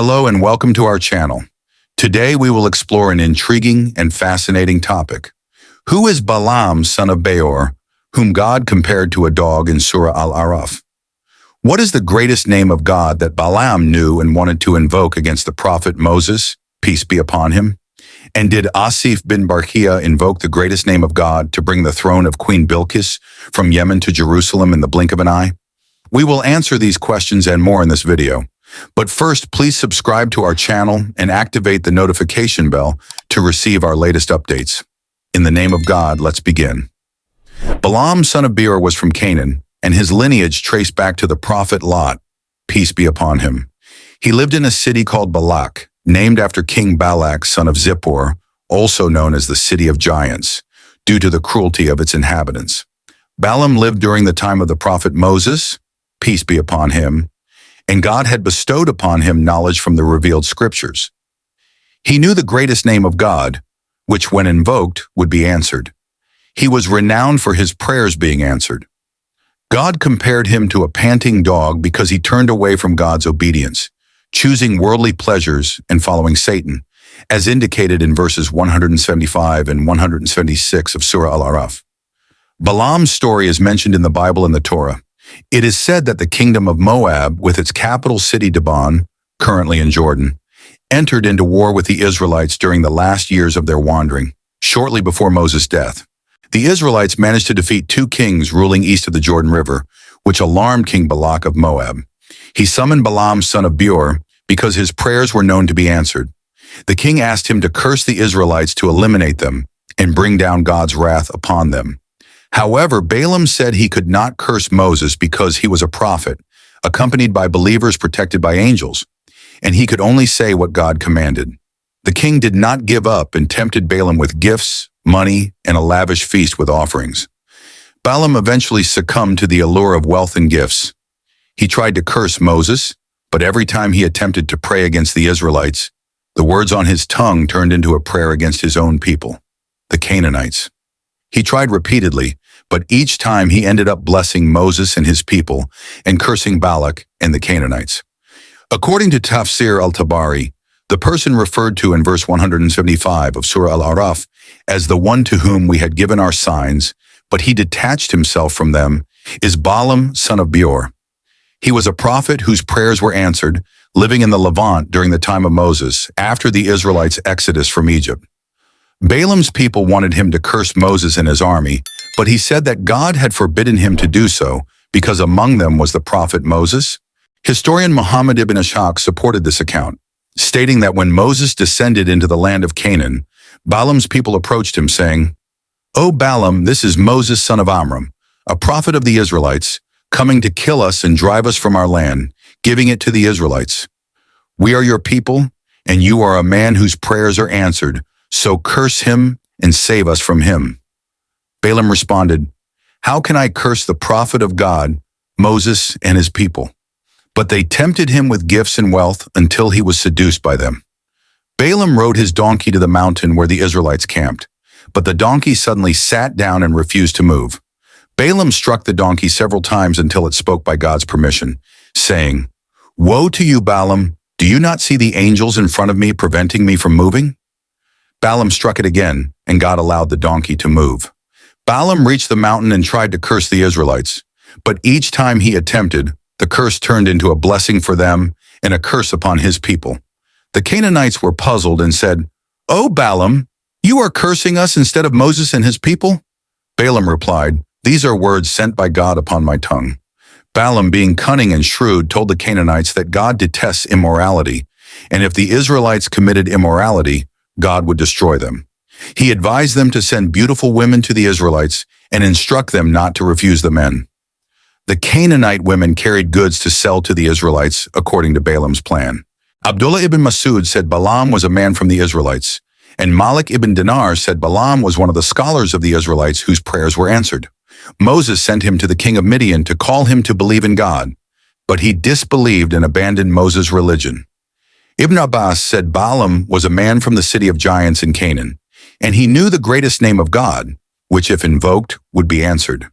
Hello and welcome to our channel. Today we will explore an intriguing and fascinating topic. Who is Balaam, son of Beor, whom God compared to a dog in Surah Al-Araf? What is the greatest name of God that Balaam knew and wanted to invoke against the prophet Moses, peace be upon him? And did Asif bin Barkia invoke the greatest name of God to bring the throne of Queen Bilqis from Yemen to Jerusalem in the blink of an eye? We will answer these questions and more in this video. But first, please subscribe to our channel and activate the notification bell to receive our latest updates. In the name of God, let's begin. Balaam, son of Beor, was from Canaan, and his lineage traced back to the prophet Lot, peace be upon him. He lived in a city called Balak, named after King Balak, son of Zippor, also known as the City of Giants, due to the cruelty of its inhabitants. Balaam lived during the time of the prophet Moses, peace be upon him, and God had bestowed upon him knowledge from the revealed scriptures. He knew the greatest name of God, which when invoked would be answered. He was renowned for his prayers being answered. God compared him to a panting dog because he turned away from God's obedience, choosing worldly pleasures and following Satan, as indicated in verses 175 and 176 of Surah Al-Araf. Balaam's story is mentioned in the Bible and the Torah. It is said that the kingdom of Moab, with its capital city Dibon, currently in Jordan, entered into war with the Israelites during the last years of their wandering, shortly before Moses' death. The Israelites managed to defeat two kings ruling east of the Jordan River, which alarmed King Balak of Moab. He summoned Balaam, son of Beor, because his prayers were known to be answered. The king asked him to curse the Israelites to eliminate them and bring down God's wrath upon them. However, Balaam said he could not curse Moses because he was a prophet, accompanied by believers protected by angels, and he could only say what God commanded. The king did not give up and tempted Balaam with gifts, money, and a lavish feast with offerings. Balaam eventually succumbed to the allure of wealth and gifts. He tried to curse Moses, but every time he attempted to pray against the Israelites, the words on his tongue turned into a prayer against his own people, the Canaanites. He tried repeatedly, but each time he ended up blessing Moses and his people and cursing Balak and the Canaanites. According to Tafsir al-Tabari, the person referred to in verse 175 of Surah Al-Araf as the one to whom we had given our signs, but he detached himself from them, is Balaam, son of Beor. He was a prophet whose prayers were answered, living in the Levant during the time of Moses, after the Israelites' exodus from Egypt. Balaam's people wanted him to curse Moses and his army, but he said that God had forbidden him to do so because among them was the prophet Moses. Historian Muhammad ibn Ishaq supported this account, stating that when Moses descended into the land of Canaan, Balaam's people approached him saying, "O Balaam, this is Moses son of Amram, a prophet of the Israelites, coming to kill us and drive us from our land, giving it to the Israelites. We are your people, and you are a man whose prayers are answered, so curse him and save us from him." Balaam responded, "How can I curse the prophet of God, Moses, and his people?" But they tempted him with gifts and wealth until he was seduced by them. Balaam rode his donkey to the mountain where the Israelites camped, but the donkey suddenly sat down and refused to move. Balaam struck the donkey several times until it spoke by God's permission, saying, "Woe to you, Balaam! Do you not see the angels in front of me preventing me from moving?" Balaam struck it again, and God allowed the donkey to move. Balaam reached the mountain and tried to curse the Israelites, but each time he attempted, the curse turned into a blessing for them and a curse upon his people. The Canaanites were puzzled and said, "O Balaam, you are cursing us instead of Moses and his people?" Balaam replied, "These are words sent by God upon my tongue." Balaam, being cunning and shrewd, told the Canaanites that God detests immorality, and if the Israelites committed immorality, God would destroy them. He advised them to send beautiful women to the Israelites and instruct them not to refuse the men. The Canaanite women carried goods to sell to the Israelites according to Balaam's plan. Abdullah ibn Masud said Balaam was a man from the Israelites, and Malik ibn Dinar said Balaam was one of the scholars of the Israelites whose prayers were answered. Moses sent him to the king of Midian to call him to believe in God, but he disbelieved and abandoned Moses' religion. Ibn Abbas said Balaam was a man from the city of giants in Canaan, and he knew the greatest name of God, which if invoked would be answered.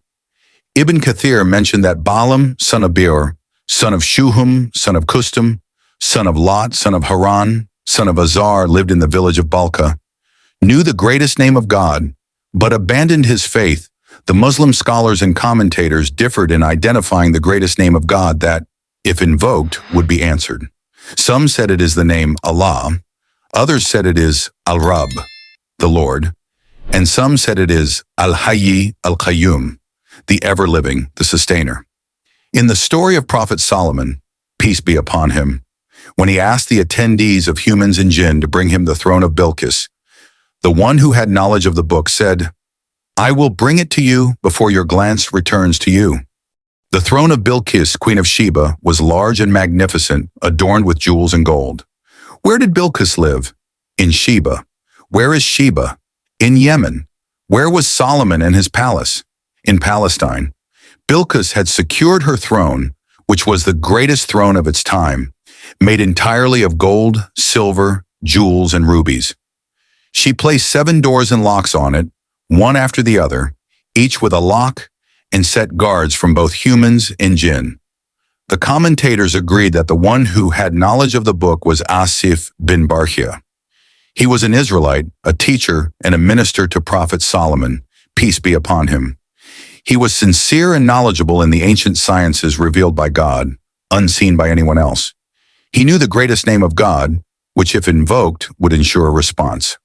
Ibn Kathir mentioned that Balaam, son of Beor, son of Shuham, son of Custam, son of Lot, son of Haran, son of Azar, lived in the village of Balka, knew the greatest name of God, but abandoned his faith. The Muslim scholars and commentators differed in identifying the greatest name of God that, if invoked, would be answered. Some said it is the name Allah, others said it is Al-Rab, the Lord, and some said it is Al-Hayy Al-Qayyum, the ever-living, the sustainer. In the story of Prophet Solomon, peace be upon him, when he asked the attendees of humans and jinn to bring him the throne of Bilqis, the one who had knowledge of the book said, "I will bring it to you before your glance returns to you." The throne of Bilqis, queen of Sheba, was large and magnificent, adorned with jewels and gold. Where did Bilqis live? In Sheba. Where is Sheba? In Yemen. Where was Solomon and his palace? In Palestine. Bilqis had secured her throne, which was the greatest throne of its time, made entirely of gold, silver, jewels, and rubies. She placed 7 doors and locks on it, one after the other, each with a lock, and set guards from both humans and jinn. The commentators agreed that the one who had knowledge of the book was Asif bin Barchia. He was an Israelite, a teacher, and a minister to Prophet Solomon, peace be upon him. He was sincere and knowledgeable in the ancient sciences revealed by God, unseen by anyone else. He knew the greatest name of God, which if invoked would ensure a response.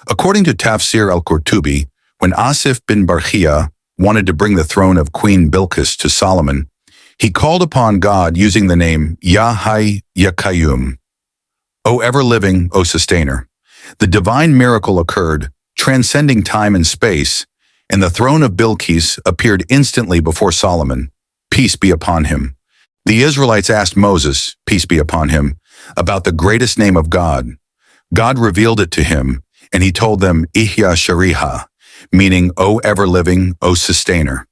According to Tafsir al-Qurtubi, when Asif bin Barchia wanted to bring the throne of Queen Bilqis to Solomon, he called upon God using the name Ya Hayy Ya Qayyum, O ever-living, O sustainer. The divine miracle occurred, transcending time and space, and the throne of Bilqis appeared instantly before Solomon, peace be upon him. The Israelites asked Moses, peace be upon him, about the greatest name of God. God revealed it to him, and he told them Ihya Shariha, meaning O ever-living, O sustainer.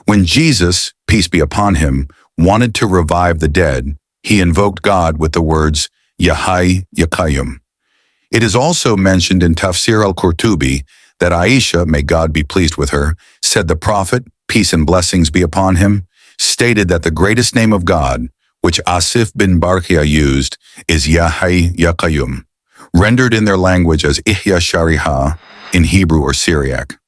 When Jesus, peace be upon him, wanted to revive the dead, he invoked God with the words Ya Hayy Ya Qayyum. It is also mentioned in Tafsir al-Qurtubi that Aisha, may God be pleased with her, said the Prophet, peace and blessings be upon him, stated that the greatest name of God, which Asif bin Barchia used, is Ya Hayy Ya Qayyum, rendered in their language as Ihya Shariha in Hebrew or Syriac.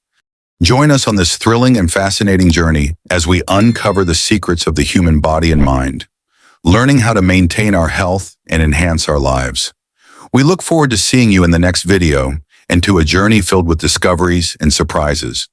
Join us on this thrilling and fascinating journey as we uncover the secrets of the human body and mind, learning how to maintain our health and enhance our lives. We look forward to seeing you in the next video and to a journey filled with discoveries and surprises.